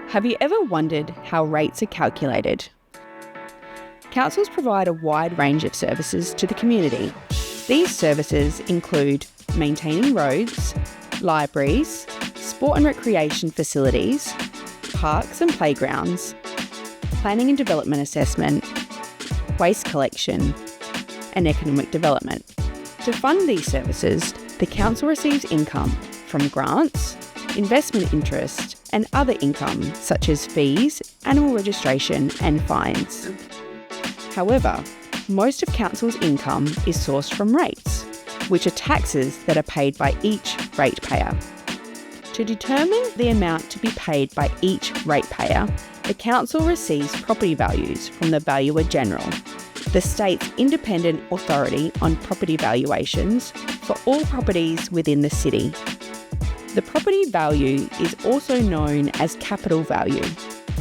Have you ever wondered how rates are calculated? Councils provide a wide range of services to the community. These services include maintaining roads, libraries, sport and recreation facilities, parks and playgrounds, planning and development assessment, waste collection, and economic development. To fund these services, the council receives income from grants, investment interest, and other income such as fees, animal registration, and fines. However, most of council's income is sourced from rates, which are taxes that are paid by each ratepayer. To determine the amount to be paid by each ratepayer, the council receives property values from the Valuer General, the state's independent authority on property valuations for all properties within the city. The property value is also known as capital value,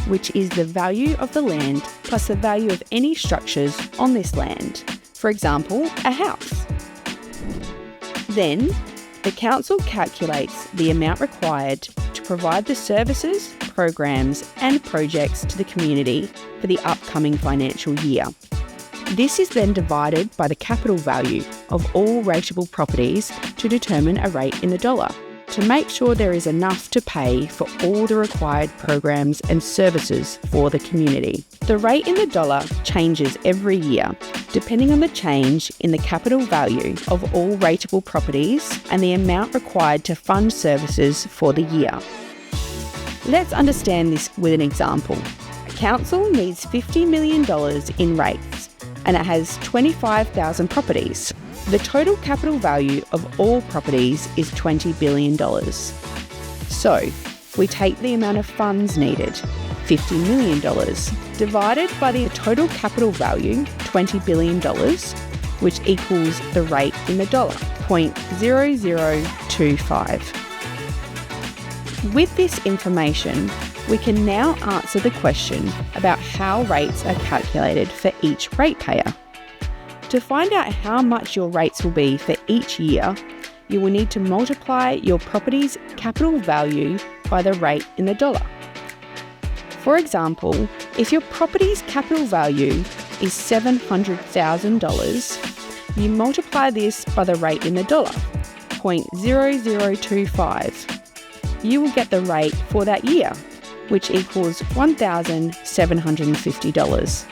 which is the value of the land plus the value of any structures on this land, for example, a house. Then, the council calculates the amount required to provide the services, programs and projects to the community for the upcoming financial year. This is then divided by the capital value of all rateable properties to determine a rate in the dollar, to make sure there is enough to pay for all the required programs and services for the community. The rate in the dollar changes every year, depending on the change in the capital value of all rateable properties and the amount required to fund services for the year. Let's understand this with an example. A council needs $50 million in rates, and it has 25,000 properties. The total capital value of all properties is $20 billion. So, we take the amount of funds needed, $50 million, divided by the total capital value, $20 billion, which equals the rate in the dollar, 0.0025. With this information, we can now answer the question about how rates are calculated for each ratepayer. To find out how much your rates will be for each year, you will need to multiply your property's capital value by the rate in the dollar. For example, if your property's capital value is $700,000, you multiply this by the rate in the dollar, 0.0025. You will get the rate for that year, which equals $1,750.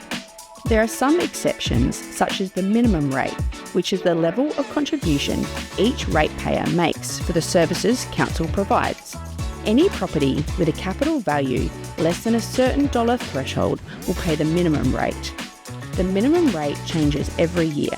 There are some exceptions, such as the minimum rate, which is the level of contribution each ratepayer makes for the services council provides. Any property with a capital value less than a certain dollar threshold will pay the minimum rate. The minimum rate changes every year.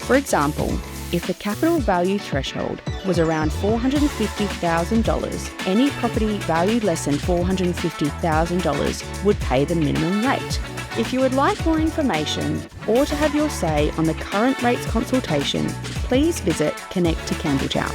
For example, if the capital value threshold was around $450,000, any property valued less than $450,000 would pay the minimum rate. If you would like more information or to have your say on the current rates consultation, please visit Connect to Campbelltown.